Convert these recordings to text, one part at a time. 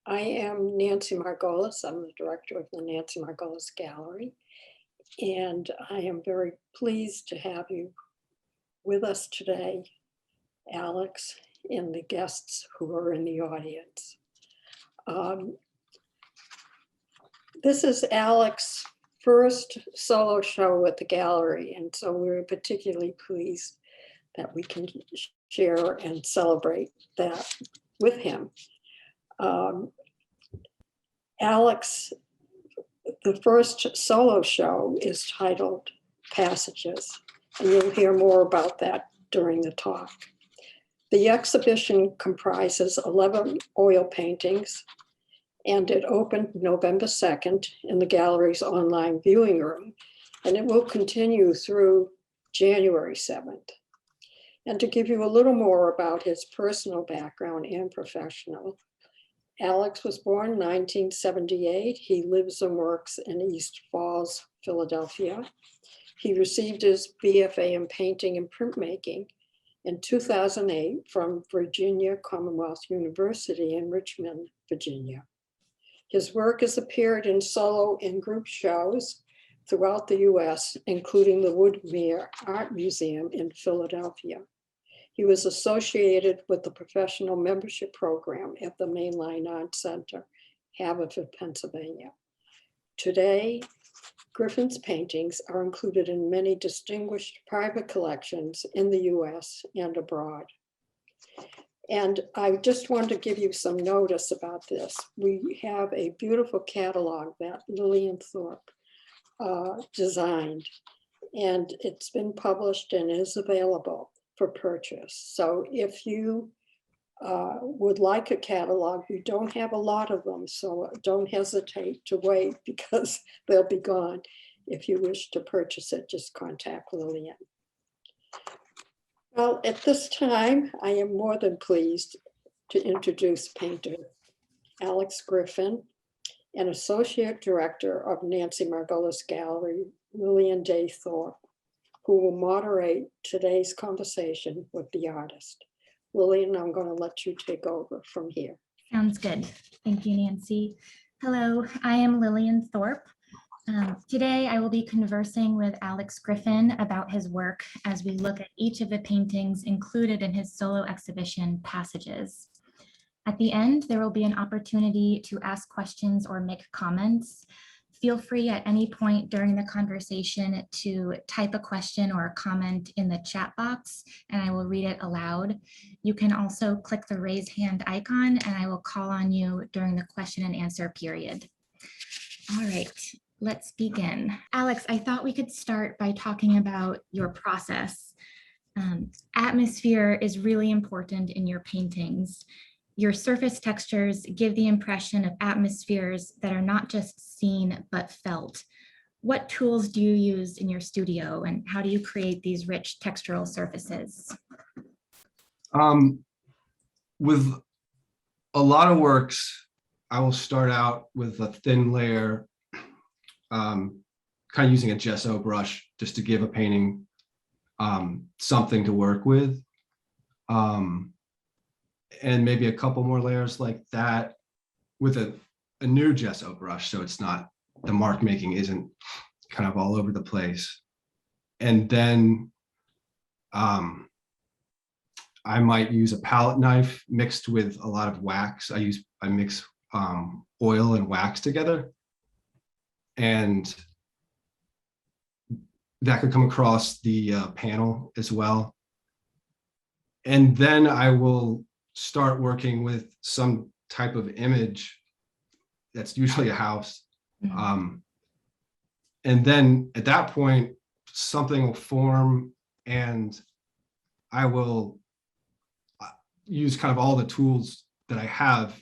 I am Nancy Margolis. I'm the director of the Nancy Margolis Gallery, and I am very pleased to have you with us today, Alex, and the guests who are in the audience. This is Alex's first solo show at the gallery, and so we're particularly pleased that we can share and celebrate that with him. Alex, the first solo show is titled Passages, and you'll hear more about that during the talk. The exhibition comprises 11 oil paintings, and it opened November 2nd in the gallery's online viewing room, and it will continue through January 7th. And to give you a little more about his personal background and professional, Alex was born in 1978. He lives and works in East Falls, Philadelphia. He received his BFA in painting and printmaking in 2008 from Virginia Commonwealth University in Richmond, Virginia. His work has appeared in solo and group shows throughout the US, including the Woodmere Art Museum in Philadelphia. He was associated with the professional membership program at the Mainline Art Center, Haverford, Pennsylvania. Today, Griffin's paintings are included in many distinguished private collections in the US and abroad. And I just want to give you some notice about this. We have a beautiful catalog that Lilian Thorpe designed, and it's been published and is available for purchase. So if you would like a catalog, you don't have a lot of them, so don't hesitate to wait because they'll be gone. If you wish to purchase it, just contact Lilian. Well, at this time, I am more than pleased to introduce painter Alex Griffin and Associate Director of Nancy Margolis Gallery, Lilian Thorpe, who will moderate today's conversation with the artist. Lilian, I'm going to let you take over from here. Sounds good. Thank you, Nancy. Hello, I am Lilian Thorpe. Today, I will be conversing with Alex Griffin about his work as we look at each of the paintings included in his solo exhibition, Passages. At the end, there will be an opportunity to ask questions or make comments. Feel free at any point during the conversation to type a question or a comment in the chat box, and I will read it aloud. You can also click the raise hand icon, and I will call on you during the question and answer period. All right. Let's begin. Alex, I thought we could start by talking about your process. Atmosphere is really important in your paintings. Your surface textures give the impression of atmospheres that are not just seen, but felt. What tools do you use in your studio, and how do you create these rich textural surfaces? With a lot of works, I will start out with a thin layer, kind of using a gesso brush just to give a painting something to work with. And maybe a couple more layers like that with a new gesso brush, so it's not, the mark making isn't kind of all over the place. And then I might use a palette knife mixed with a lot of wax. I mix oil and wax together, and that could come across the panel as well. And then I will start working with some type of image that's usually a house. Mm-hmm. And then at that point, something will form, and I will use kind of all the tools that I have,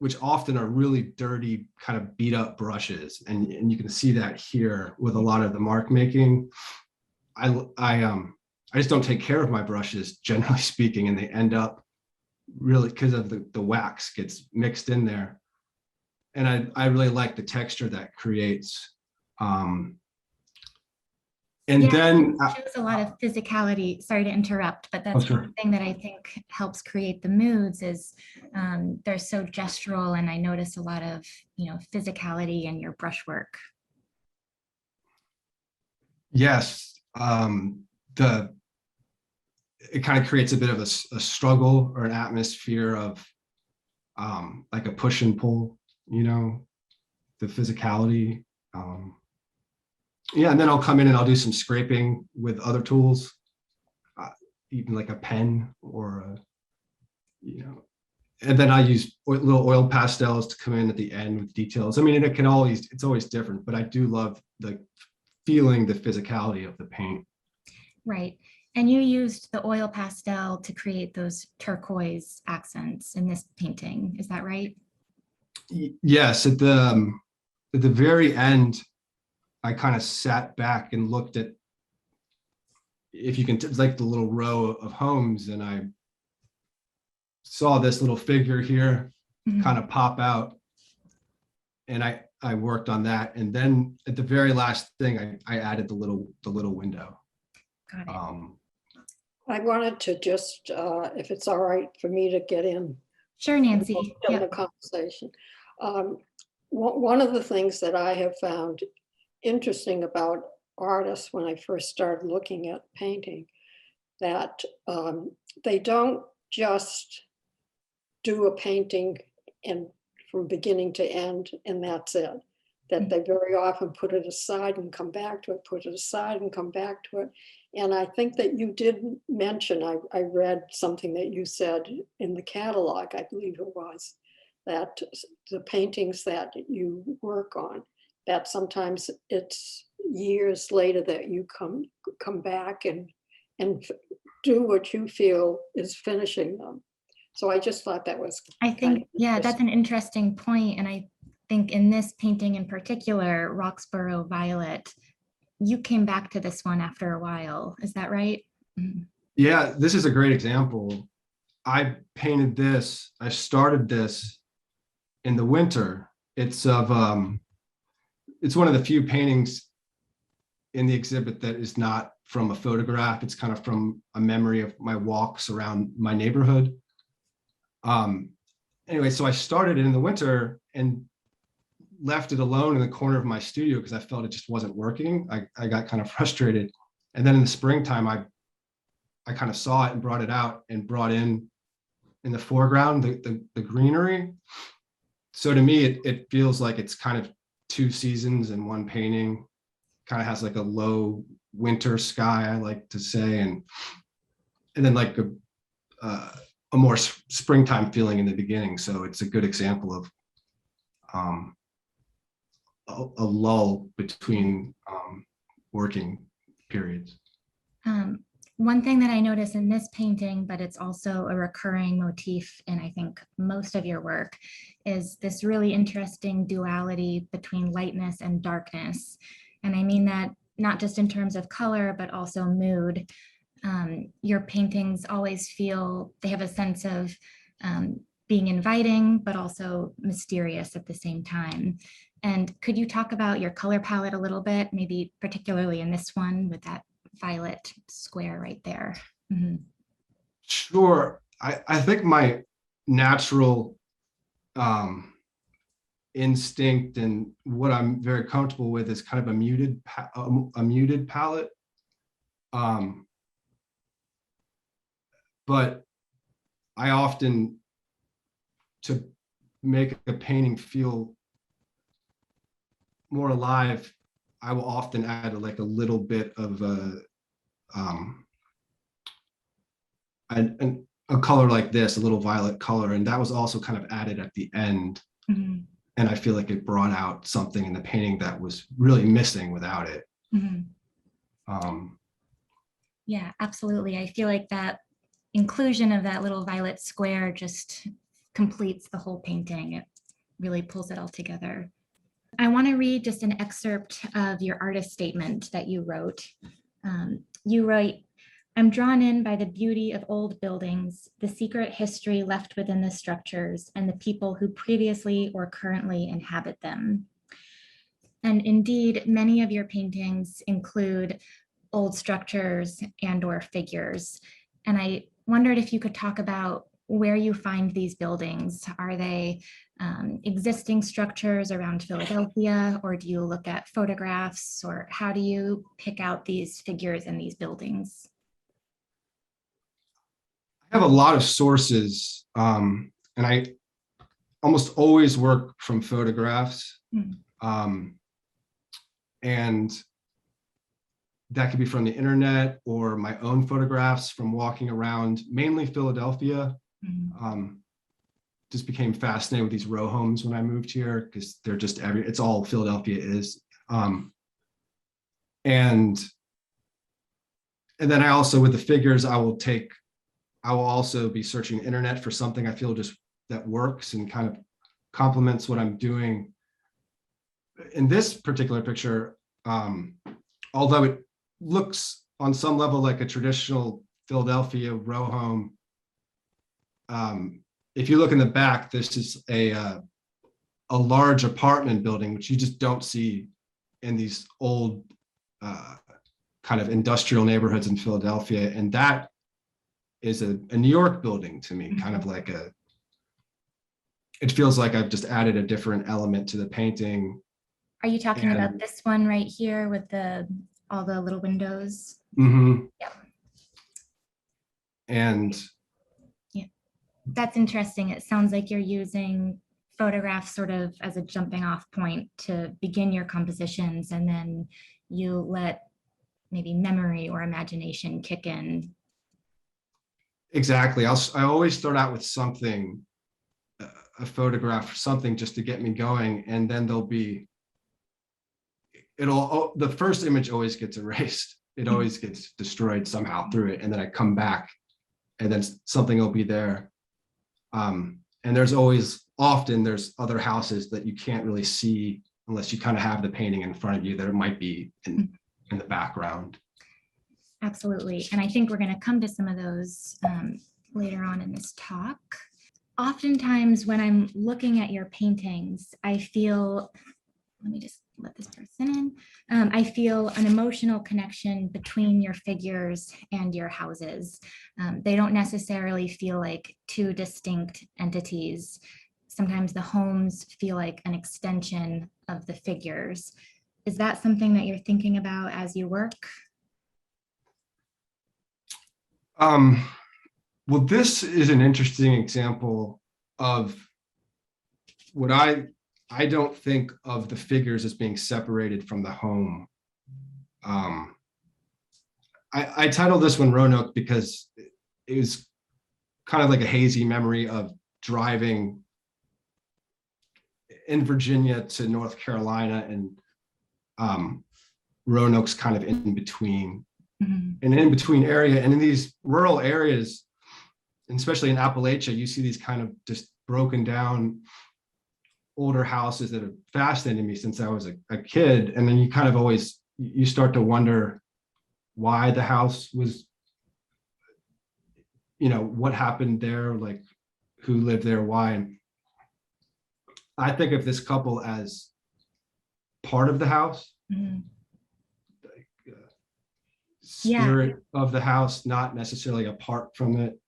which often are really dirty, kind of beat up brushes. And you can see that here with a lot of the mark making. I just don't take care of my brushes, generally speaking, and they end up really, because of the wax gets mixed in there. And I really like the texture that creates. And And Yeah, then, it shows a lot of physicality. Sorry to interrupt, but oh, that's sure. one thing that I think helps create the moods is they're so gestural, and I notice a lot of, physicality in your brushwork. Yes, it kind of creates a bit of a struggle or an atmosphere of like a push and pull, the physicality. Yeah, and then I'll come in and I'll do some scraping with other tools, even like a pen or and then I use little oil pastels to come in at the end with details. I mean, it's always different, but I do love the physicality of the paint. Right. And you used the oil pastel to create those turquoise accents in this painting. Is that right? Yes, at the very end, I kind of sat back and looked at, if you can, like the little row of homes, and I saw this little figure here kind of pop out, and I worked on that, and then at the very last thing, I added the little window. Got it. I wanted to just, if it's all right for me to get in. Sure, Nancy. In the conversation. One of the things that I have found interesting about artists when I first started looking at painting, that they don't just do a painting and from beginning to end and that's it. That they very often put it aside and come back to it, put it aside and come back to it. And I think that you did mention, I read something that you said in the catalog, I believe it was, that the paintings that you work on, that sometimes it's years later that you come back and do what you feel is finishing them. So I just thought that was I think, yeah, that's an interesting point. And I think in this painting in particular, Roxborough Violet, you came back to this one after a while. Is that right? Mm-hmm. Yeah, this is a great example. I started this in the winter. It's one of the few paintings in the exhibit that is not from a photograph. It's kind of from a memory of my walks around my neighborhood. Anyway, so I started it in the winter and left it alone in the corner of my studio because I felt it just wasn't working. I got kind of frustrated. And then in the springtime, I kind of saw it and brought it out and brought in the foreground, the greenery. So to me, it feels like it's kind of two seasons in one painting. Kind of has like a low winter sky, I like to say, and then like a more springtime feeling in the beginning. So it's a good example of a lull between working periods. One thing that I notice in this painting, but it's also a recurring motif in I think most of your work, is this really interesting duality between lightness and darkness. And I mean that not just in terms of color, but also mood. Your paintings always feel, they have a sense of being inviting, but also mysterious at the same time. And could you talk about your color palette a little bit, maybe particularly in this one with that violet square right there? Mm-hmm. Sure. I think my natural instinct and what I'm very comfortable with is kind of a muted palette. But I often, to make a painting feel more alive, I will often add like a little bit of a color like this, a little violet color, and that was also kind of added at the end. Mm-hmm. And I feel like it brought out something in the painting that was really missing without it. Mm-hmm. Yeah, absolutely. I feel like that inclusion of that little violet square just completes the whole painting. It really pulls it all together. I want to read just an excerpt of your artist statement that you wrote. You write, "I'm drawn in by the beauty of old buildings, the secret history left within the structures, and the people who previously or currently inhabit them." And indeed, many of your paintings include old structures and or figures. And I wondered if you could talk about where you find these buildings. Are they existing structures around Philadelphia, or do you look at photographs, or how do you pick out these figures in these buildings? I have a lot of sources, and I almost always work from photographs. And that could be from the internet or my own photographs from walking around, mainly Philadelphia. Just became fascinated with these row homes when I moved here because they're just it's all Philadelphia is. And then I also, with the figures, I will also be searching the internet for something I feel just that works and kind of complements what I'm doing. In this particular picture, although it looks on some level like a traditional Philadelphia row home, if you look in the back, this is a large apartment building, which you just don't see in these old kind of industrial neighborhoods in Philadelphia. And that is a New York building to me, kind of like it feels like I've just added a different element to the painting. Are you talking about this one right here with all the little windows? Mm-hmm. Yeah. And yeah, that's interesting. It sounds like you're using photographs sort of as a jumping off point to begin your compositions, and then you let maybe memory or imagination kick in. Exactly. I always start out with something, a photograph or something, just to get me going, and then the first image always gets erased. It always gets destroyed somehow through it, and then I come back, and then something will be there. And there's other houses that you can't really see unless you kind of have the painting in front of you, that it might be in the background. Absolutely. And I think we're going to come to some of those later on in this talk. Oftentimes when I'm looking at your paintings, I feel, let me just let this person in. I feel an emotional connection between your figures and your houses. They don't necessarily feel like two distinct entities. Sometimes the homes feel like an extension of the figures. Is that something that you're thinking about as you work? Well, this is an interesting example of what I don't think of the figures as being separated from the home. I titled this one Roanoke because it was kind of like a hazy memory of driving in Virginia to North Carolina, and Roanoke's kind of in between. An in between area, and in these rural areas, and especially in Appalachia, you see these kind of just broken down older houses that have fascinated me since I was a kid. And then you kind of always, you start to wonder why the house was, what happened there, like who lived there, why. And I think of this couple as part of the house. Spirit of the house, not necessarily apart from it.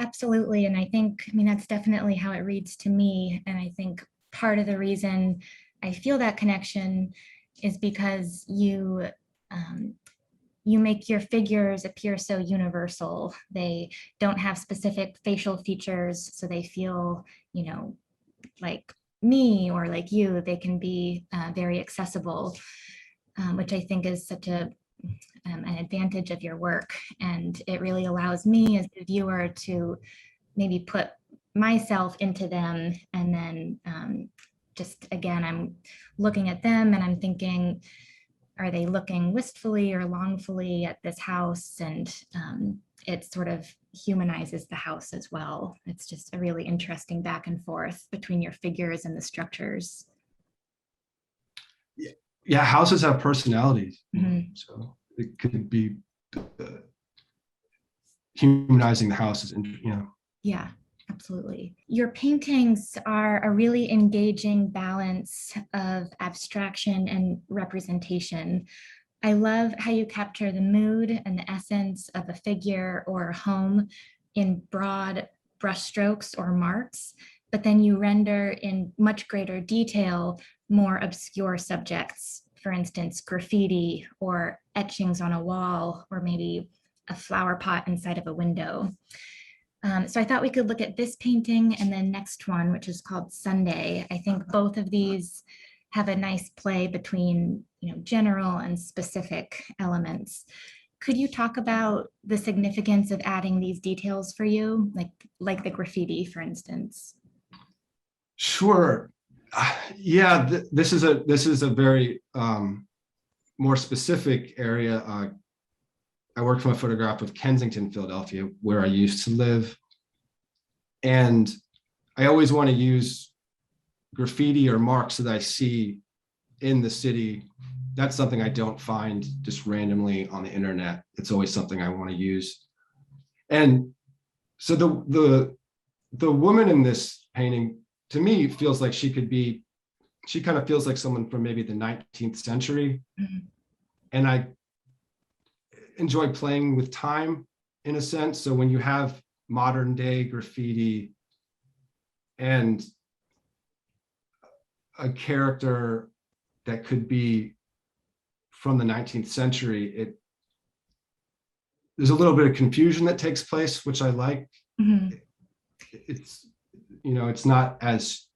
Absolutely. And I mean, that's definitely how it reads to me. And I think part of the reason I feel that connection is because you make your figures appear so universal. They don't have specific facial features, so they feel, like me or like you. They can be very accessible. Which I think is such an advantage of your work. And it really allows me as the viewer to maybe put myself into them. And then just, again, I'm looking at them and I'm thinking, are they looking wistfully or longfully at this house? And it sort of humanizes the house as well. It's just a really interesting back and forth between your figures and the structures. Yeah, houses have personalities, so it could be humanizing the houses, Yeah, absolutely. Your paintings are a really engaging balance of abstraction and representation. I love how you capture the mood and the essence of a figure or a home in broad brushstrokes or marks, but then you render in much greater detail more obscure subjects, for instance, graffiti or etchings on a wall, or maybe a flower pot inside of a window. So I thought we could look at this painting and then next one, which is called Sunday. I think both of these have a nice play between, general and specific elements. Could you talk about the significance of adding these details for you, like the graffiti, for instance? Sure. Yeah, this is a very more specific area. I worked from a photograph of Kensington, Philadelphia, where I used to live. And I always want to use graffiti or marks that I see in the city. That's something I don't find just randomly on the internet. It's always something I want to use. And so the woman in this painting, to me, feels like she kind of feels like someone from maybe the 19th century. Mm-hmm. And I enjoy playing with time in a sense. So when you have modern day graffiti and a character that could be from the 19th century, there's a little bit of confusion that takes place, which I like. Mm-hmm. It's not as,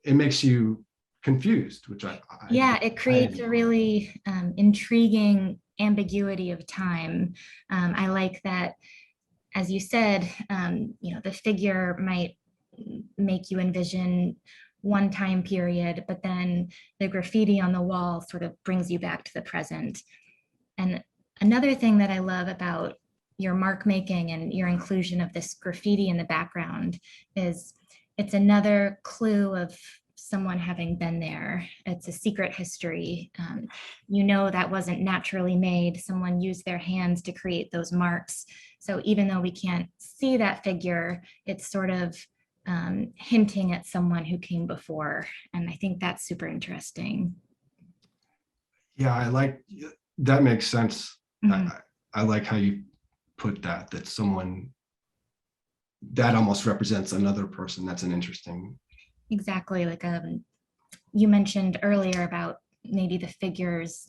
it makes you confused, which it creates a really intriguing ambiguity of time. I like that, as you said, the figure might make you envision one time period, but then the graffiti on the wall sort of brings you back to the present. And another thing that I love about your mark making and your inclusion of this graffiti in the background is it's another clue of someone having been there. It's a secret history. That wasn't naturally made. Someone used their hands to create those marks. So even though we can't see that figure, it's sort of hinting at someone who came before. And I think that's super interesting. Yeah, I like, that makes sense. Mm-hmm. I like how you put that someone that almost represents another person. That's an interesting. Exactly. Like you mentioned earlier about maybe the figures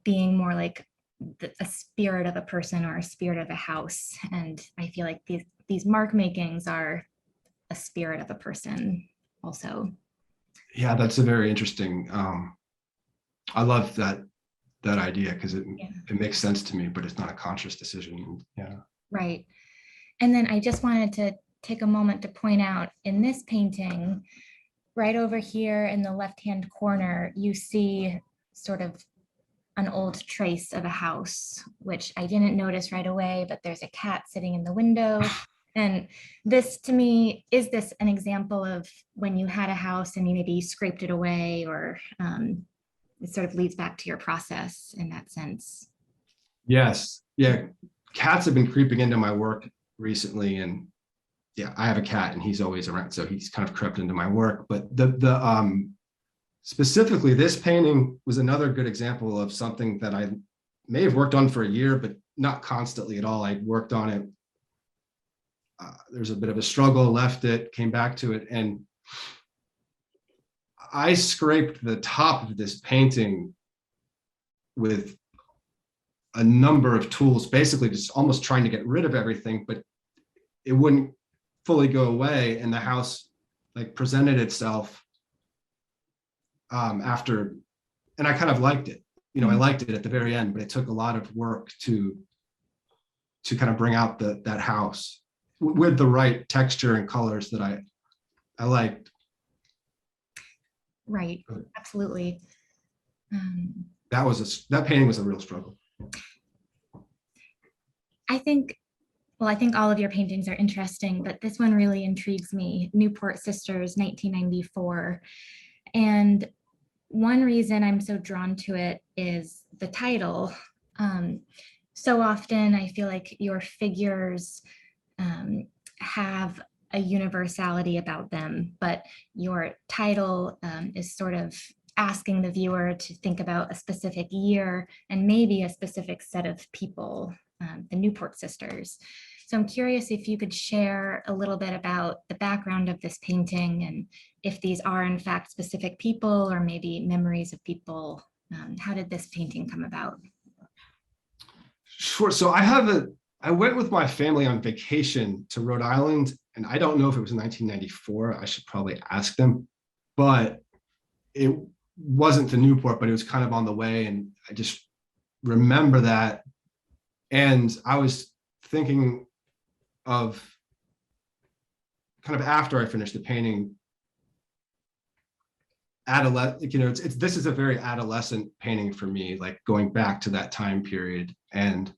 being more like a spirit of a person or a spirit of a house. And I feel like these mark makings are a spirit of a person also. Yeah, that's a very interesting, I love that idea because it makes sense to me, but it's not a conscious decision. Yeah. Right. And then I just wanted to take a moment to point out in this painting, right over here in the left-hand corner, you see sort of an old trace of a house, which I didn't notice right away, but there's a cat sitting in the window. And this, to me, is this an example of when you had a house and you maybe scraped it away, or it sort of leads back to your process in that sense? Yes. Yeah. Cats have been creeping into my work recently, and yeah, I have a cat and he's always around, so he's kind of crept into my work. But the specifically, this painting was another good example of something that I may have worked on for a year, but not constantly at all. I worked on it. There's a bit of a struggle, left it, came back to it, and I scraped the top of this painting with a number of tools, basically just almost trying to get rid of everything, but it wouldn't fully go away. And the house presented itself after, and I kind of liked it. I liked it at the very end, but it took a lot of work to kind of bring out that house with the right texture and colors that I liked. Right, absolutely. That painting was a real struggle. I think all of your paintings are interesting, but this one really intrigues me. Newport Sisters, 1994. And one reason I'm so drawn to it is the title. So often I feel like your figures have a universality about them, but your title is sort of asking the viewer to think about a specific year and maybe a specific set of people, the Newport Sisters. So I'm curious if you could share a little bit about the background of this painting and if these are in fact specific people or maybe memories of people. How did this painting come about? Sure. So I went with my family on vacation to Rhode Island, and I don't know if it was in 1994. I should probably ask them, but it wasn't to Newport, but it was kind of on the way. And I just remember that. And I was thinking of kind of after I finished the painting, this is a very adolescent painting for me, like going back to that time period. And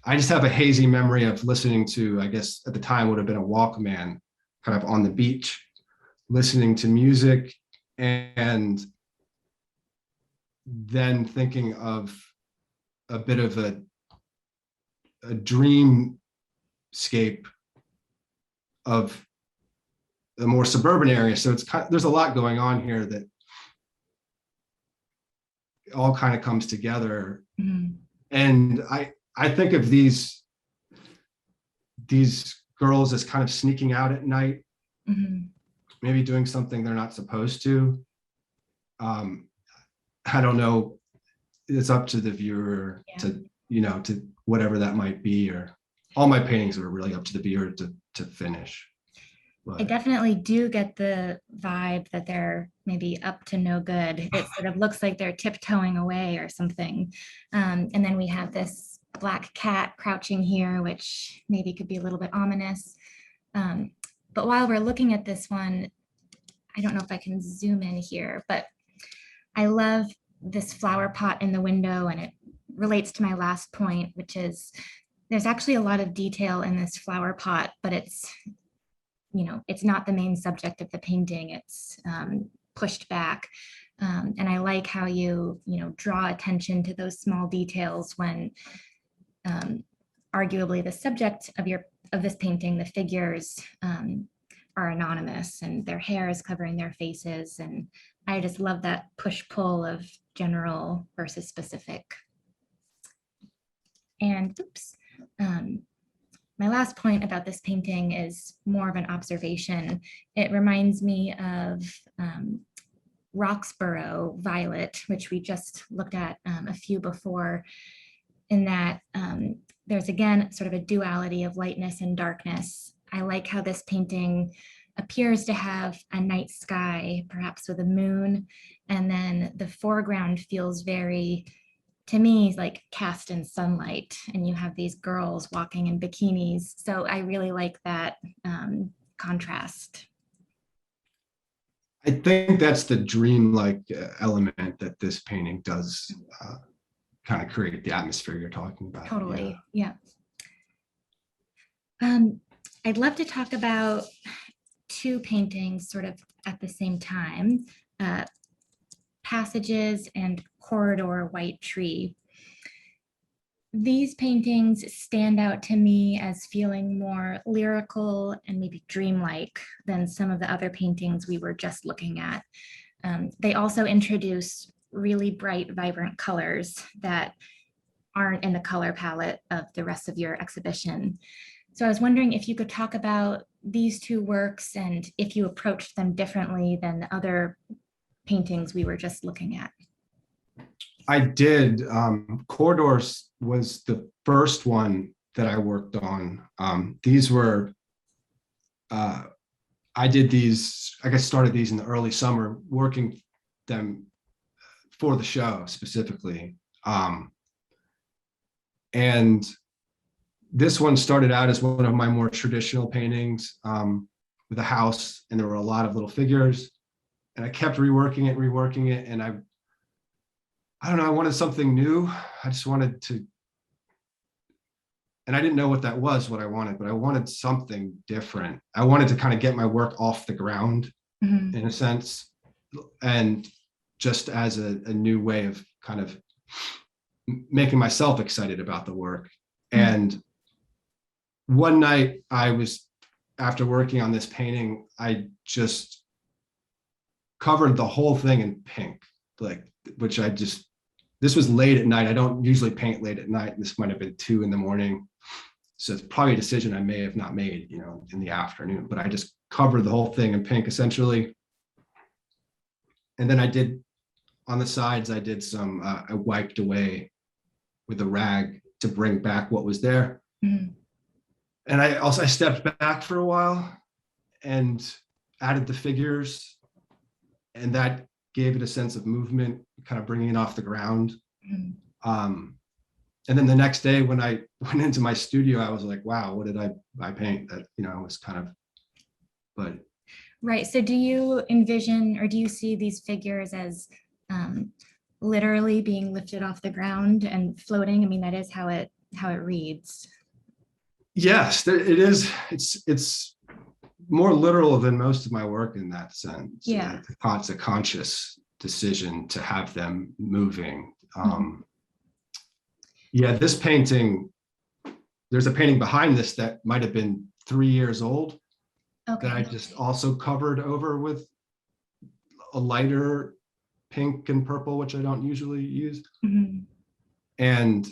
I just have a hazy memory of listening to, I guess at the time would have been a Walkman, kind of on the beach, listening to music, and then thinking of a bit of a dreamscape of a more suburban area. So there's a lot going on here that all kind of comes together. Mm-hmm. And I think of these girls as kind of sneaking out at night, mm-hmm. maybe doing something they're not supposed to. I don't know. It's up to the viewer to whatever that might be, or all my paintings are really up to the viewer to finish. But I definitely do get the vibe that they're maybe up to no good. It sort of looks like they're tiptoeing away or something. And then we have this black cat crouching here, which maybe could be a little bit ominous. But while we're looking at this one, I don't know if I can zoom in here, but I love this flower pot in the window, and it relates to my last point, which is there's actually a lot of detail in this flower pot, but it's not the main subject of the painting. It's pushed back. And I like how you draw attention to those small details when arguably the subject of this painting, the figures, are anonymous and their hair is covering their faces. And I just love that push-pull of general versus specific. And my last point about this painting is more of an observation. It reminds me of Roxborough Violet, which we just looked at a few before, in that there's again sort of a duality of lightness and darkness. I like how this painting appears to have a night sky, perhaps with a moon, and then the foreground feels very, to me, like cast in sunlight, and you have these girls walking in bikinis. So I really like that contrast. I think that's the dreamlike element that this painting does kind of create the atmosphere you're talking about. Totally, yeah. I'd love to talk about two paintings sort of at the same time, Passages and Corridor White Tree. These paintings stand out to me as feeling more lyrical and maybe dreamlike than some of the other paintings we were just looking at. They also introduce really bright, vibrant colors that aren't in the color palette of the rest of your exhibition. So I was wondering if you could talk about these two works and if you approached them differently than the other paintings we were just looking at. I did. Corridors was the first one that I worked on. These were, I did these, I guess started these in the early summer, working them for the show specifically. And this one started out as one of my more traditional paintings with a house, and there were a lot of little figures, and I kept reworking it. And I don't know, I wanted something new. I just wanted to, and I didn't know what that was, what I wanted, but I wanted something different. I wanted to kind of get my work off the ground in a sense, and just as a new way of kind of making myself excited about the work. And one night after working on this painting, I just covered the whole thing in pink. like, which this was late at night. I don't usually paint late at night. This might have been 2 a.m. So it's probably a decision I may have not made, in the afternoon, but I just covered the whole thing in pink essentially. And then on the sides, I did I wiped away with a rag to bring back what was there. Mhm. And I stepped back for a while and added the figures, and that gave it a sense of movement, kind of bringing it off the ground. Mhm. And then the next day when I went into my studio, I was like, wow, what did I paint? That, was kind of, but. Right. So do you envision, or do you see these figures as literally being lifted off the ground and floating? I mean, that is how it reads. Yes, it is. It's more literal than most of my work in that sense. Yeah. It's a conscious decision to have them moving. Yeah, this painting, there's a painting behind this that might have been 3 years old that I just also covered over with a lighter pink and purple, which I don't usually use. Mhm. And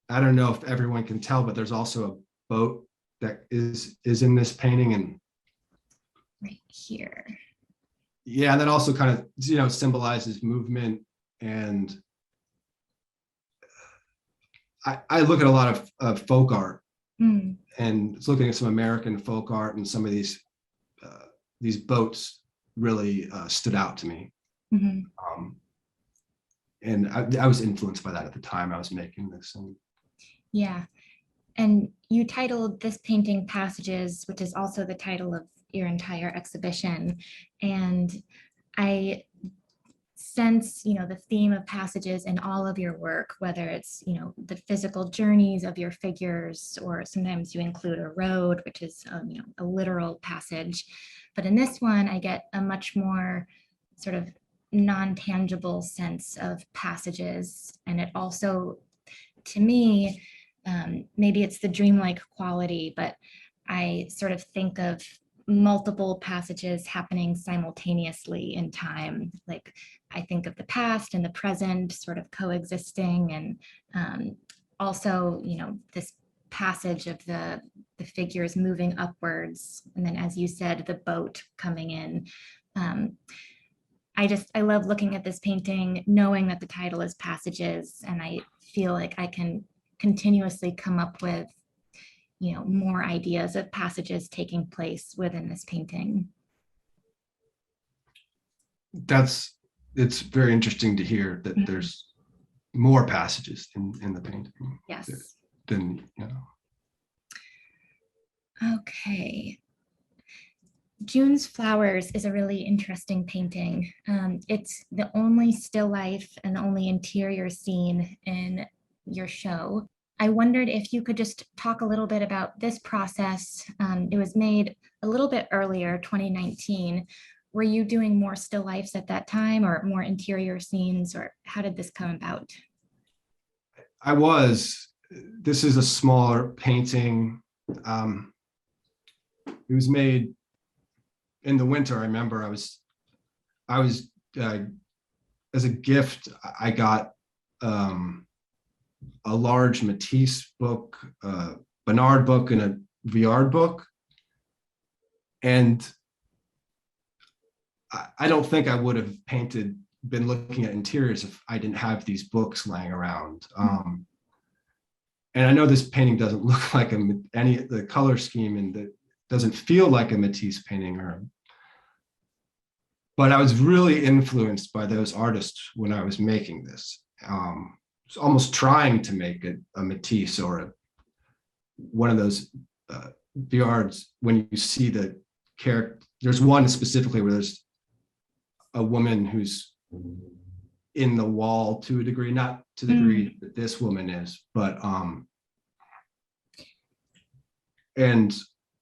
I don't know if everyone can tell, but there's also a boat that is in this painting, and Right here. yeah, and that also kind of symbolizes movement. And I look at a lot of folk art, Mm. and it's looking at some American folk art, and some of these boats really stood out to me. Mhm. And I was influenced by that at the time I was making this. And Yeah. And you titled this painting Passages, which is also the title of your entire exhibition. And I sense, the theme of passages in all of your work, whether it's, the physical journeys of your figures, or sometimes you include a road, which is, a literal passage. But in this one, I get a much more sort of non-tangible sense of passages. And it also, to me, maybe it's the dreamlike quality, but I sort of think of multiple passages happening simultaneously in time. Like I think of the past and the present sort of coexisting, and also, this passage of the figures moving upwards. And then, as you said, the boat coming in. I love looking at this painting, knowing that the title is Passages, and I feel like I can continuously come up with, more ideas of passages taking place within this painting. It's very interesting to hear that there's more passages in the painting. Yes. Than. Okay. June's Flowers is a really interesting painting. It's the only still life and the only interior scene in your show. I wondered if you could just talk a little bit about this process. It was made a little bit earlier, 2019. Were you doing more still lifes at that time, or more interior scenes, or how did this come about? I was. This is a smaller painting. It was made in the winter. I remember I was as a gift, I got a large Matisse book, Bernard book, and a Viard book. And I don't think I would have been looking at interiors if I didn't have these books laying around. And I know this painting doesn't look like the color scheme, and that doesn't feel like a Matisse painting, but I was really influenced by those artists when I was making this. Was almost trying to make a Matisse or one of those Viards. When you see the character, there's one specifically where there's a woman who's in the wall to a degree, not to the degree that this woman is, but and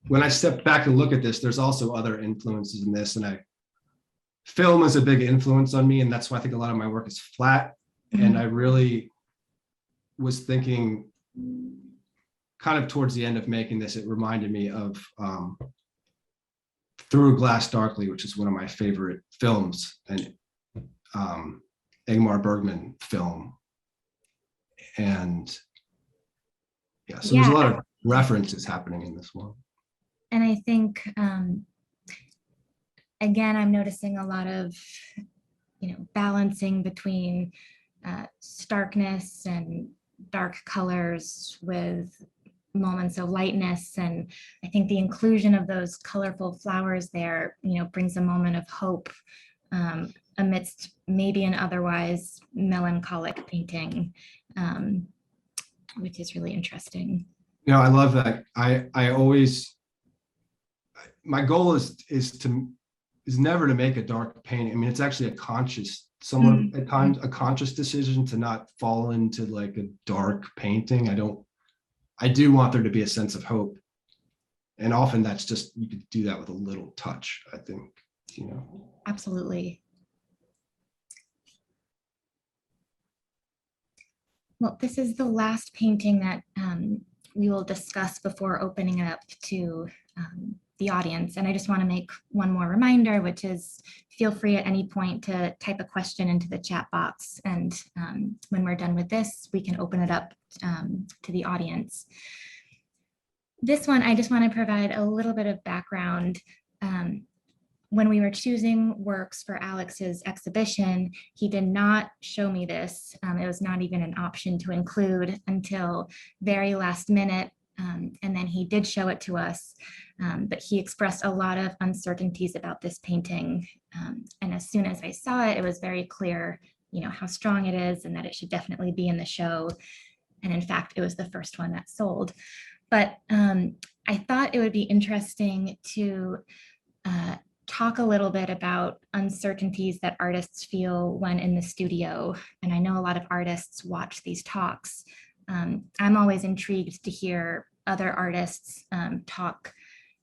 when I step back and look at this, there's also other influences in this, and film is a big influence on me, and that's why I think a lot of my work is flat. And I really was thinking, kind of towards the end of making this, it reminded me of Through Glass Darkly, which is one of my favorite films, and Ingmar Bergman film. And yeah, so there's a lot of references happening in this one. And I think, again, I'm noticing a lot of, balancing between starkness and dark colors with moments of lightness. And I think the inclusion of those colorful flowers there, brings a moment of hope amidst maybe an otherwise melancholic painting, which is really interesting. I love that. I always, my goal is never to make a dark painting. I mean, it's actually a conscious, somewhat at times a conscious decision to not fall into like a dark painting. I do want there to be a sense of hope. And often that's just, you could do that with a little touch, I think, Absolutely. Well, this is the last painting that we will discuss before opening it up to the audience. And I just want to make one more reminder, which is feel free at any point to type a question into the chat box. And when we're done with this, we can open it up to the audience. This one, I just want to provide a little bit of background. When we were choosing works for Alex's exhibition, he did not show me this. It was not even an option to include until very last minute. And then he did show it to us, but he expressed a lot of uncertainties about this painting. And as soon as I saw it, it was very clear, how strong it is and that it should definitely be in the show. And in fact, it was the first one that sold. But I thought it would be interesting to talk a little bit about uncertainties that artists feel when in the studio. And I know a lot of artists watch these talks. I'm always intrigued to hear other artists talk,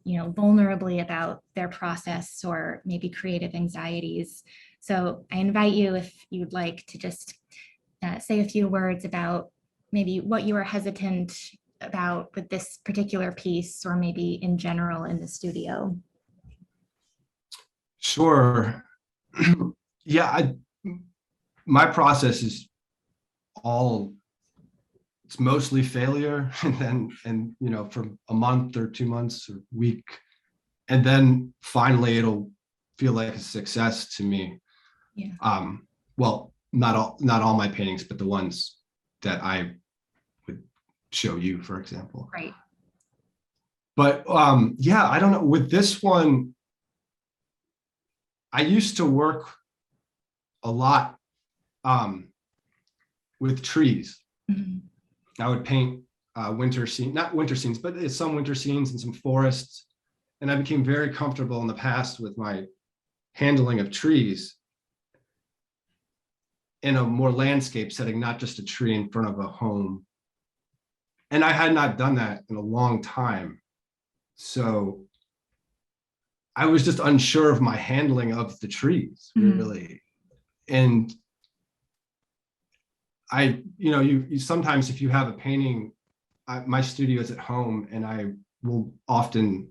vulnerably about their process or maybe creative anxieties. So I invite you, if you'd like, to just say a few words about maybe what you are hesitant about with this particular piece, or maybe in general in the studio. Sure. Yeah, my process is it's mostly failure, and for a month or 2 months or week, and then finally it'll feel like a success to me. Yeah. Well, not all my paintings, but the ones that I would show you, for example. Right. But yeah, I don't know. With this one, I used to work a lot with trees. Mm-hmm. I would paint not winter scenes, but some winter scenes and some forests. And I became very comfortable in the past with my handling of trees in a more landscape setting, not just a tree in front of a home. And I had not done that in a long time. So I was just unsure of my handling of the trees, really. And you sometimes, if you have a painting, my studio is at home, and I will often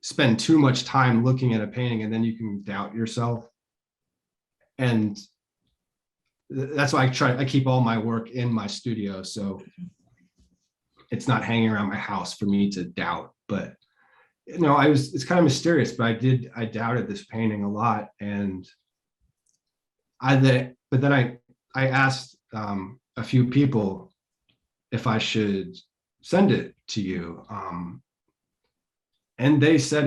spend too much time looking at a painting, and then you can doubt yourself. And that's why I keep all my work in my studio, so it's not hanging around my house for me to doubt. But it's kind of mysterious, but I doubted this painting a lot. And but then I asked a few people if I should send it to you. And they said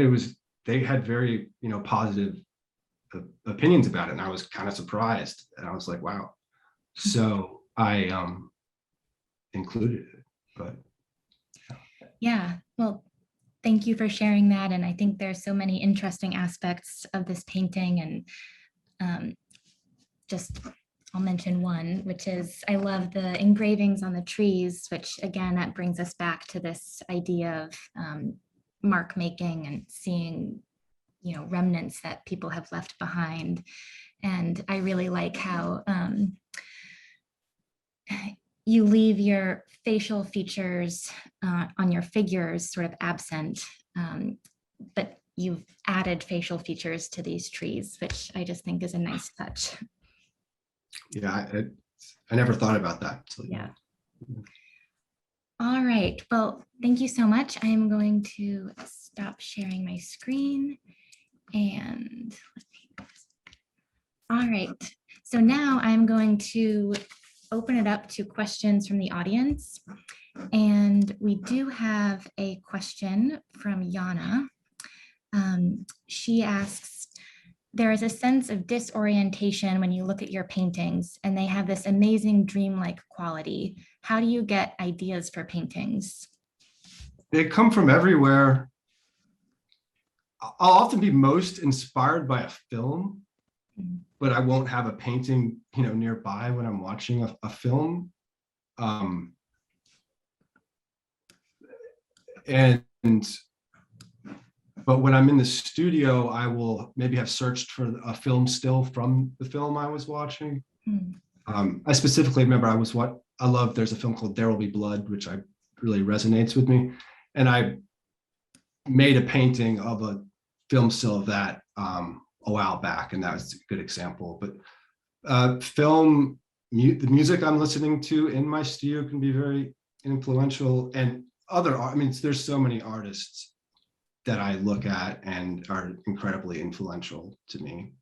they had very, positive opinions about it. And I was kind of surprised, and I was like, wow. So I included it, but. Yeah, well, thank you for sharing that. And I think there's so many interesting aspects of this painting. And I'll mention one, which is I love the engravings on the trees, which again, that brings us back to this idea of mark making and seeing, remnants that people have left behind. And I really like how you leave your facial features on your figures sort of absent, but you've added facial features to these trees, which I just think is a nice touch. Yeah, I never thought about that. So, Yeah. All right, well, thank you so much. I am going to stop sharing my screen and all right, so now I'm going to open it up to questions from the audience. And we do have a question from Yana. She asks, there is a sense of disorientation when you look at your paintings and they have this amazing dreamlike quality. How do you get ideas for paintings? they come from everywhere. I'll often be most inspired by a film, but I won't have a painting, nearby when I'm watching a film. But when I'm in the studio, I will maybe have searched for a film still from the film I was watching. I specifically remember there's a film called There Will Be Blood, which really resonates with me. And I made a painting of a film still of that a while back, and that was a good example. But the music I'm listening to in my studio can be very influential, and there's so many artists that I look at and are incredibly influential to me.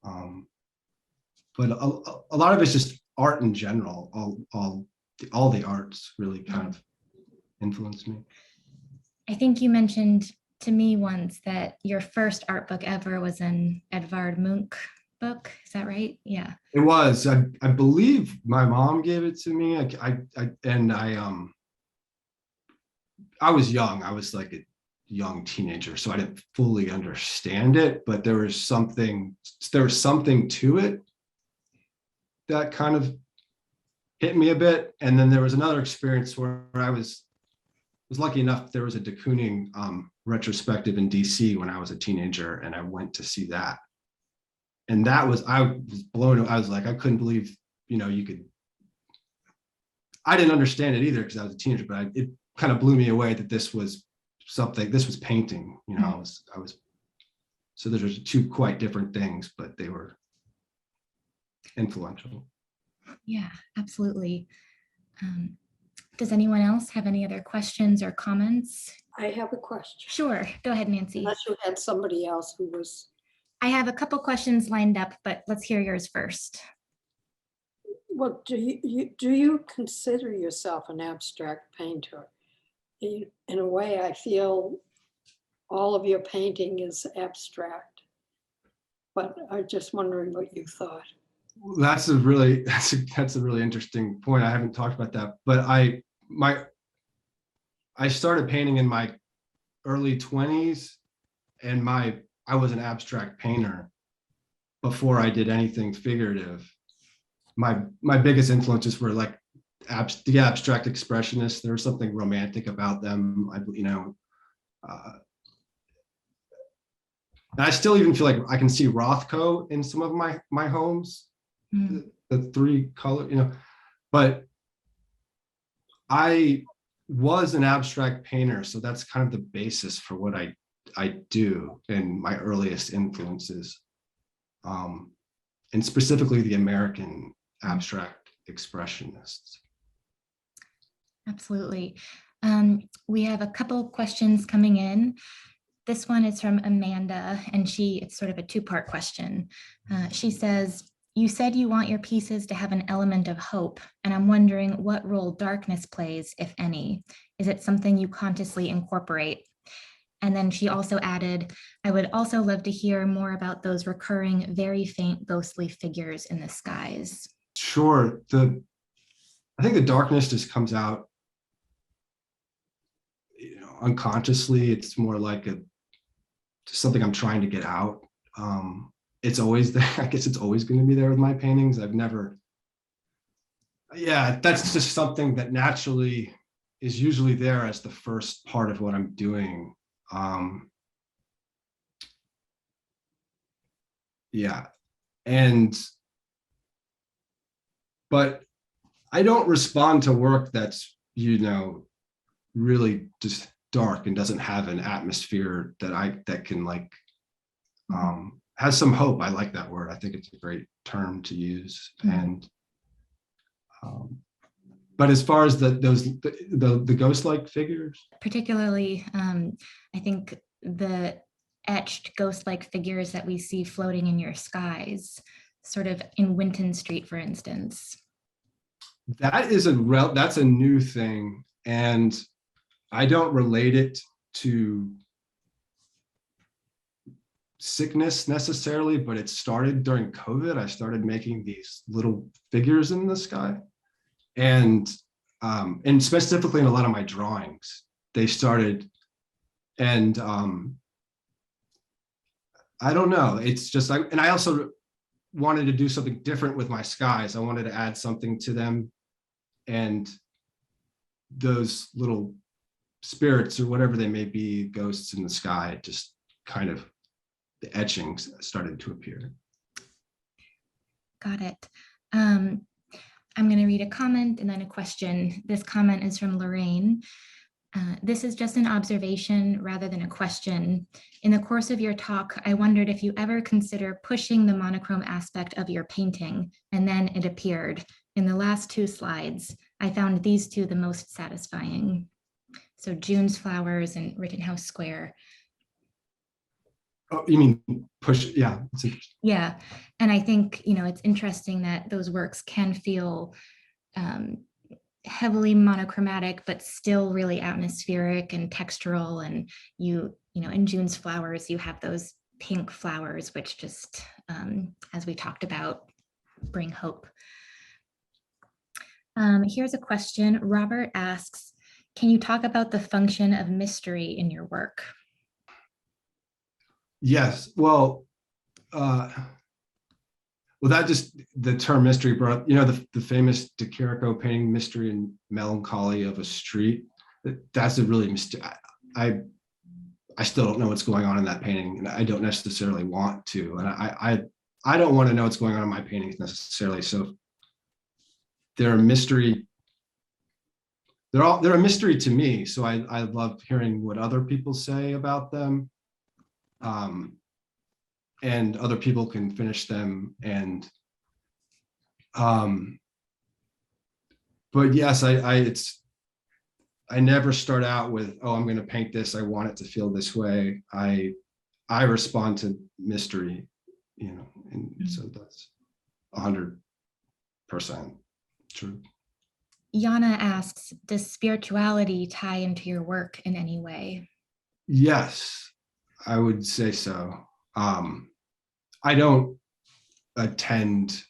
But a lot of it's just art in general. All the arts really kind of influence me. I think you mentioned to me once that your first art book ever was an Edvard Munch book. Is that right? Yeah. It was. I believe my mom gave it to me. I was young. I was like a young teenager, so I didn't fully understand it, but there was something to it that kind of hit me a bit. And then there was another experience where I was lucky enough, there was a de Kooning retrospective in DC when I was a teenager, and I went to see that. And I was blown away. I was like, I couldn't believe, I didn't understand it either because I was a teenager, but it kind of blew me away that this was painting, so there's two quite different things, but they were influential. Yeah, absolutely. Does anyone else have any other questions or comments? I have a question. Sure, go ahead, Nancy. Unless you had somebody else who was. I have a couple questions lined up, but let's hear yours first. Well, do you consider yourself an abstract painter? In a way, I feel all of your painting is abstract, but I'm just wondering what you thought. That's a really interesting point. I haven't talked about that, but I started painting in my early 20s, and I was an abstract painter before I did anything figurative. My biggest influences were like the abstract expressionists. There was something romantic about them. And I still even feel like I can see Rothko in some of my homes. The three color, but I was an abstract painter, so that's kind of the basis for what I do in my earliest influences, and specifically the American abstract expressionists. Absolutely. We have a couple questions coming in. This one is from Amanda, and it's sort of a two-part question. She says, you said you want your pieces to have an element of hope, and I'm wondering what role darkness plays, if any. Is it something you consciously incorporate? And then she also added, I would also love to hear more about those recurring, very faint, ghostly figures in the skies. Sure. I think the darkness just comes out, unconsciously. It's more like something I'm trying to get out. It's always there. I guess it's always going to be there with my paintings. That's just something that naturally is usually there as the first part of what I'm doing. But I don't respond to work that's, really just dark and doesn't have an atmosphere that can like has some hope. I like that word. I think it's a great term to use. And but as far as the ghost-like figures, particularly, I think the etched ghost-like figures that we see floating in your skies, sort of in Winton Street, for instance. that's a new thing, and I don't relate it to sickness necessarily, but it started during COVID. I started making these little figures in the sky, and specifically in a lot of my drawings, they started, and I don't know. It's just and I also wanted to do something different with my skies. I wanted to add something to them, and those little spirits or whatever they may be, ghosts in the sky, just kind of the etchings started to appear. Got it. I'm going to read a comment and then a question. This comment is from Lorraine. This is just an observation rather than a question. In the course of your talk, I wondered if you ever consider pushing the monochrome aspect of your painting, and then it appeared. In the last 2 slides, I found these 2 the most satisfying. So June's Flowers and Rittenhouse Square. Oh, you mean push? Yeah. Yeah, and I think, it's interesting that those works can feel heavily monochromatic, but still really atmospheric and textural. And in June's Flowers, you have those pink flowers, which just, as we talked about, bring hope. Here's a question. Robert asks, can you talk about the function of mystery in your work? Yes. Well, that just, the term mystery brought up, the famous De Chirico painting, Mystery and Melancholy of a Street. That's a really I still don't know what's going on in that painting, and I don't necessarily want to. And I don't want to know what's going on in my paintings necessarily. So they're a mystery. They're a mystery to me. So I love hearing what other people say about them. And other people can finish them. And but yes, I never start out with, oh, I'm going to paint this, I want it to feel this way. I respond to mystery, and so that's 100% true. Yana asks, does spirituality tie into your work in any way? Yes, I would say so. I don't attend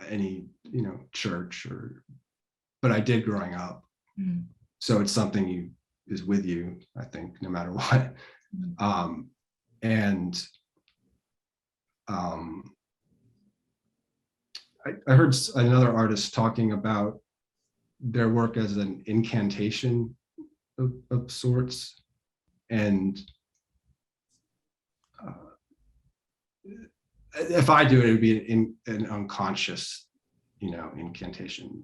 any, church, but I did growing up. So it's something is with you, I think, no matter what. I heard another artist talking about their work as an incantation of sorts. And if I do it, it would be an unconscious, incantation.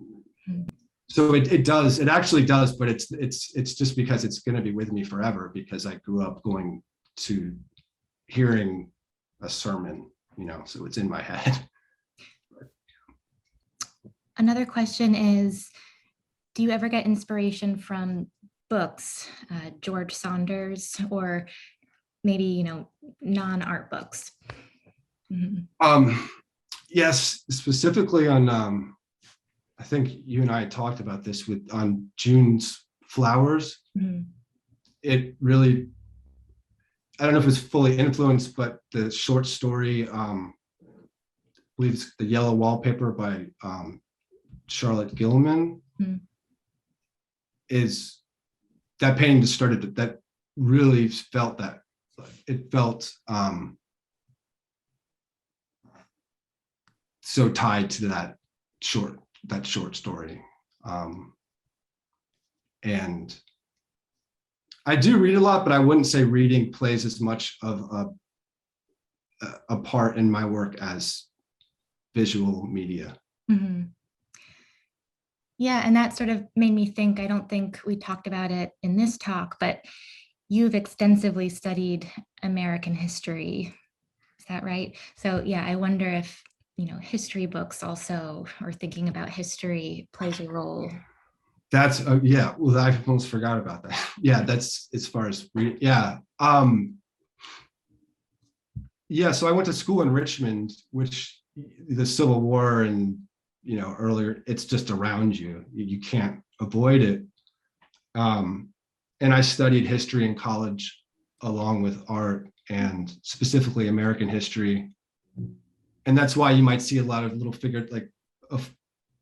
So it actually does, but it's just because it's going to be with me forever, because I grew up going to hearing a sermon, so it's in my head. Another question is, do you ever get inspiration from books, George Saunders, or maybe, non-art books? Yes, specifically on, I think you and I talked about this on June's Flowers. It really, I don't know if it's fully influenced, but the short story, I believe it's The Yellow Wallpaper by Charlotte Gilman, is that painting that started, that really felt that, it felt so tied to that short story. And I do read a lot, but I wouldn't say reading plays as much of a part in my work as visual media. Yeah, and that sort of made me think, I don't think we talked about it in this talk, but you've extensively studied American history. Is that right? So yeah, I wonder if, history books also, or thinking about history plays a role. That's yeah. Well, I almost forgot about that. Yeah, that's as far as yeah. Yeah, so I went to school in Richmond, which the Civil War and earlier, it's just around you. You can't avoid it. And I studied history in college along with art and specifically American history. And that's why you might see a lot of little figures like of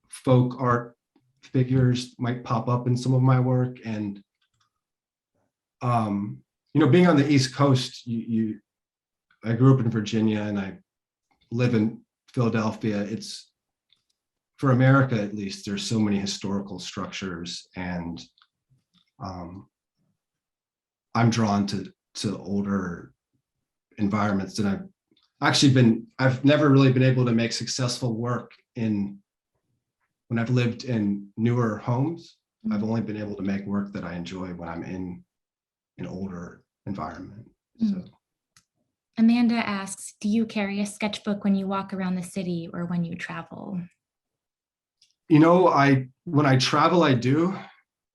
folk art figures might pop up in some of my work. And being on the East Coast, I grew up in Virginia and I live in Philadelphia. It's, for America at least, there's so many historical structures, and I'm drawn to older environments. And I've never really been able to make successful work when I've lived in newer homes. Mm-hmm. I've only been able to make work that I enjoy when I'm in an older environment. Mm-hmm. So. Amanda asks, do you carry a sketchbook when you walk around the city or when you travel? When I travel, I do,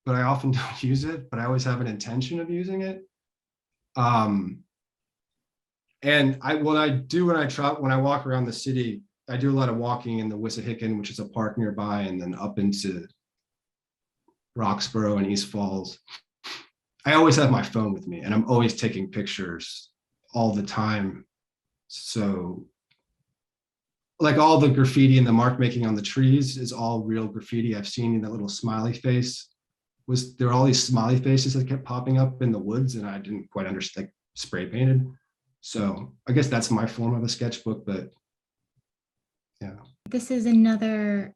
but I often don't use it, but I always have an intention of using it. And when I walk around the city, I do a lot of walking in the Wissahickon, which is a park nearby, and then up into Roxborough and East Falls. I always have my phone with me, and I'm always taking pictures all the time. So like all the graffiti and the mark making on the trees is all real graffiti. I've seen that little smiley face. There were all these smiley faces that kept popping up in the woods, and I didn't quite understand, like spray painted. So I guess that's my form of a sketchbook, but yeah. This is another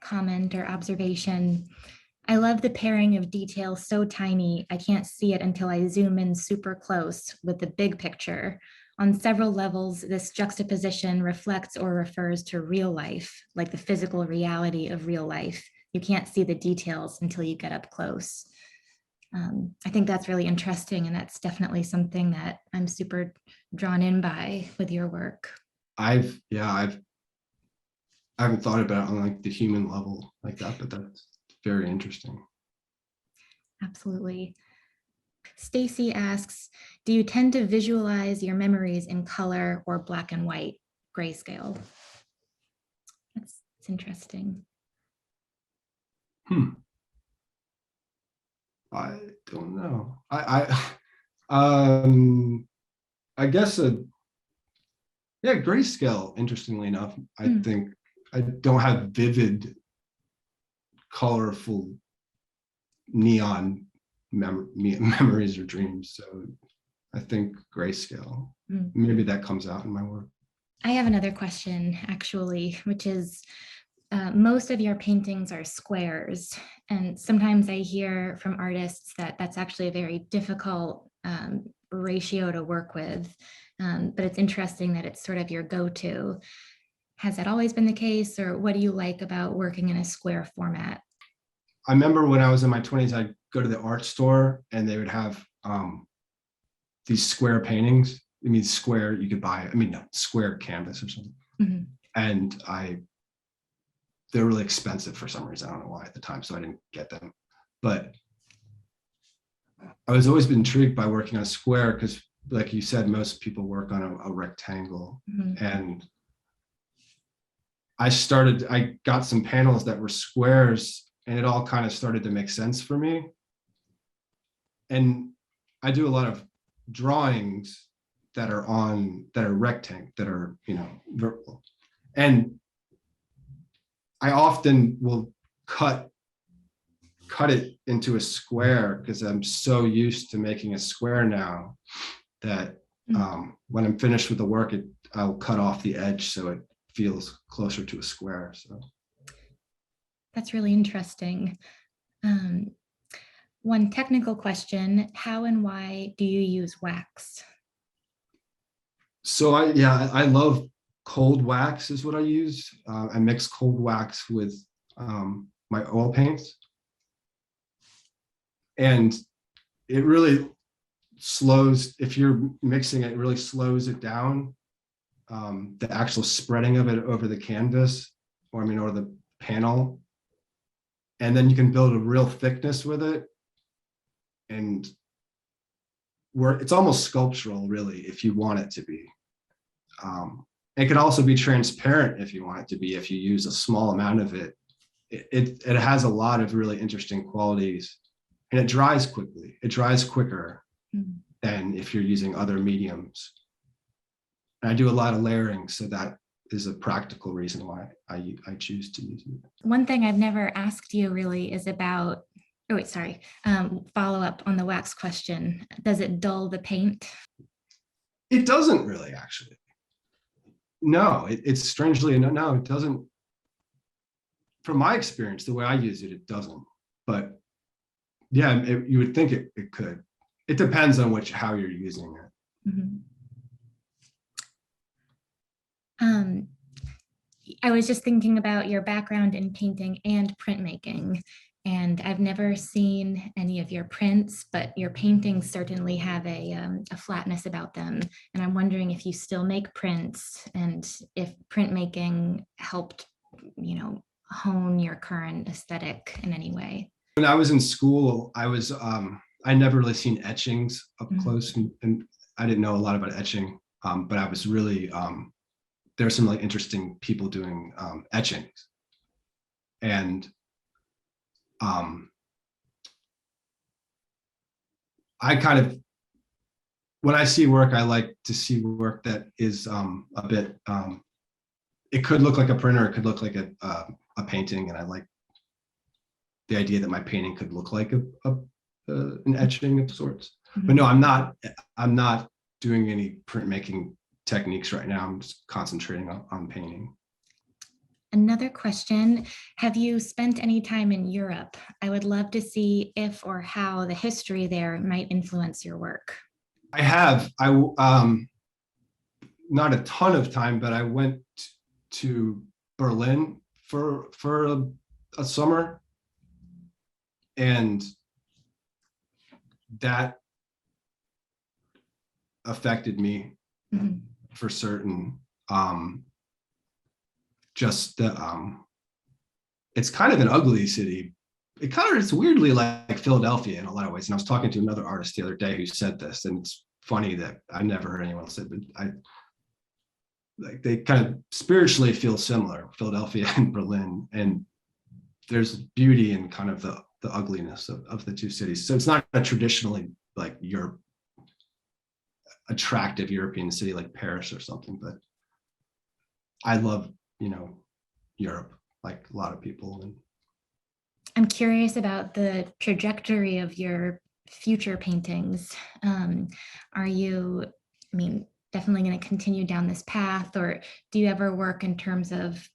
comment or observation. I love the pairing of details so tiny, I can't see it until I zoom in super close with the big picture. On several levels, this juxtaposition reflects or refers to real life, like the physical reality of real life. You can't see the details until you get up close. I think that's really interesting, and that's definitely something that I'm super drawn in by with your work. I haven't thought about it on like the human level like that, but that's very interesting. Absolutely. Stacy asks, do you tend to visualize your memories in color or black and white, grayscale? That's interesting. I don't know. I guess grayscale, interestingly enough. I think I don't have vivid, colorful neon memories or dreams. So I think grayscale. Maybe that comes out in my work. I have another question, actually, which is, most of your paintings are squares, and sometimes I hear from artists that that's actually a very difficult ratio to work with, but it's interesting that it's sort of your go-to. Has that always been the case, or what do you like about working in a square format? I remember when I was in my 20s, I'd go to the art store and they would have these square paintings. I mean, square, you could buy, square canvas or something. Mm-hmm. And they're really expensive for some reason. I don't know why at the time, so I didn't get them. But I was always been intrigued by working on a square because, like you said, most people work on a rectangle. Mm-hmm. And I got some panels that were squares, and it all kind of started to make sense for me. And I do a lot of drawings that are rectangle, that are, vertical. And I often will cut it into a square because I'm so used to making a square now that when I'm finished with the work, I'll cut off the edge so it feels closer to a square. So that's really interesting. One technical question: how and why do you use wax? So I love cold wax is what I use. I mix cold wax with my oil paints. And it really slows, if you're mixing it, it really slows it down. The actual spreading of it over the canvas, or the panel. And then you can build a real thickness with it. And it's almost sculptural, really, if you want it to be. It can also be transparent if you want it to be, if you use a small amount of it. It has a lot of really interesting qualities, and it dries quickly. It dries quicker than if you're using other mediums. And I do a lot of layering, so that is a practical reason why I choose to use it. One thing I've never asked you really is about, follow up on the wax question. Does it dull the paint? It doesn't really, actually. No, it's strangely, no, it doesn't. From my experience, the way I use it, it doesn't. But yeah, you would think it could. It depends on how you're using it. Mm-hmm. I was just thinking about your background in painting and printmaking, and I've never seen any of your prints, but your paintings certainly have a flatness about them. And I'm wondering if you still make prints and if printmaking helped, hone your current aesthetic in any way. When I was in school, I never really seen etchings up close, and I didn't know a lot about etching, but I was really, there are some like interesting people doing etchings. And I kind of, when I see work, I like to see work that is a bit, it could look like a printer, it could look like a painting, and I like the idea that my painting could look like an etching of sorts. But no, I'm not doing any printmaking techniques right now. I'm just concentrating on painting. Another question, have you spent any time in Europe? I would love to see if or how the history there might influence your work. I have. Not a ton of time, but I went to Berlin for a summer, and that affected me for certain. Just the it's kind of an ugly city. It's weirdly like Philadelphia in a lot of ways. And I was talking to another artist the other day who said this, and it's funny that I never heard anyone say, but they kind of spiritually feel similar, Philadelphia and Berlin, and there's beauty in kind of the ugliness of the two cities. So it's not a traditionally like attractive European city like Paris or something, but I love, Europe, like a lot of people. And I'm curious about the trajectory of your future paintings. Are you, definitely going to continue down this path, or do you ever work in terms of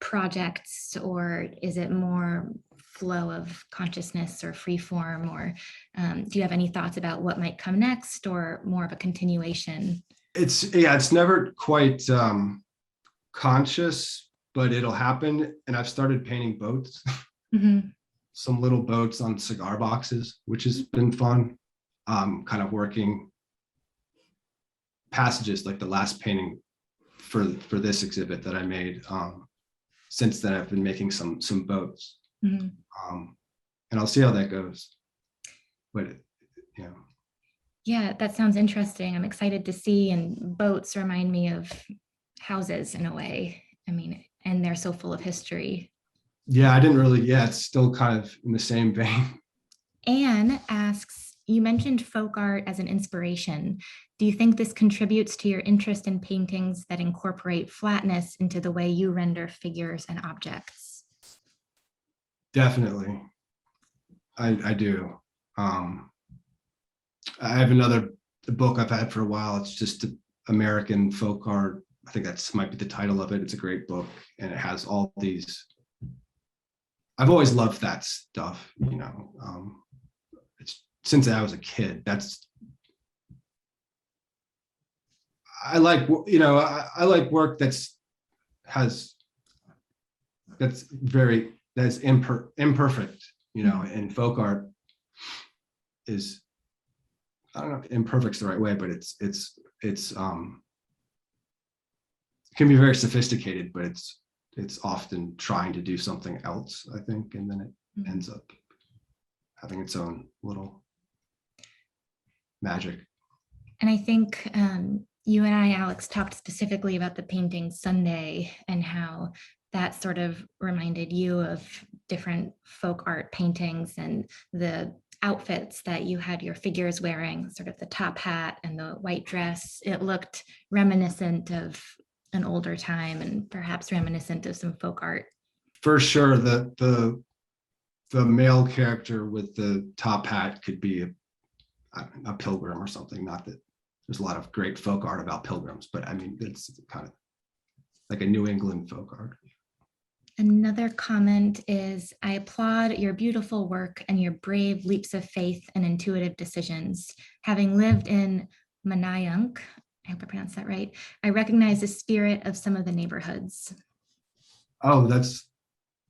projects, or is it more flow of consciousness or free form, or do you have any thoughts about what might come next, or more of a continuation? It's never quite conscious, but it'll happen. And I've started painting boats, some little boats on cigar boxes, which has been fun. Kind of working passages, like the last painting for this exhibit that I made. Since then, I've been making some boats, and I'll see how that goes. But yeah, that sounds interesting. I'm excited to see. And boats remind me of houses in a way. And they're so full of history. Yeah, I didn't really. Yeah, it's still kind of in the same vein. Anne asks, you mentioned folk art as an inspiration. Do you think this contributes to your interest in paintings that incorporate flatness into the way you render figures and objects? Definitely. I do. I have another book I've had for a while. It's just American folk art. I think might be the title of it. It's a great book, and it has all these. I've always loved that stuff, it's since I was a kid. I like work that's very that's imperfect, you know, and folk art is, I don't know if imperfect's the right way, but it's it can be very sophisticated, but it's often trying to do something else, I think, and then it ends up having its own little magic. And I think you and I, Alex, talked specifically about the painting Sunday and how that sort of reminded you of different folk art paintings and the outfits that you had your figures wearing, sort of the top hat and the white dress. It looked reminiscent of an older time and perhaps reminiscent of some folk art. For sure, the male character with the top hat could be a pilgrim or something. Not that there's a lot of great folk art about pilgrims, but I mean, it's kind of like a New England folk art. Another comment is, I applaud your beautiful work and your brave leaps of faith and intuitive decisions. Having lived in Manayunk, I hope I pronounced that right, I recognize the spirit of some of the neighborhoods. Oh, that's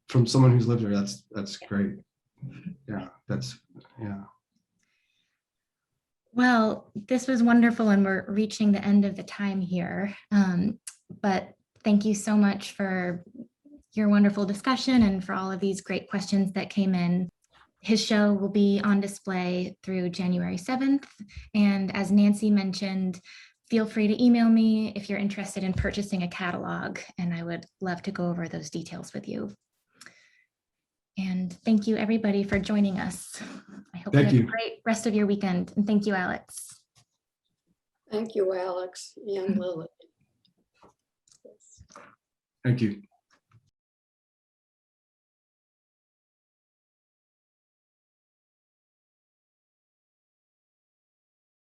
from someone who's lived there. That's great. Yeah, yeah. Well, this was wonderful and we're reaching the end of the time here. But thank you so much for your wonderful discussion and for all of these great questions that came in. His show will be on display through January 7th. And as Nancy mentioned, feel free to email me if you're interested in purchasing a catalog, and I would love to go over those details with you. And thank you everybody for joining us. I hope you have a great rest of your weekend. And thank you, Alex. Thank you, Alex and Lily. Thank you.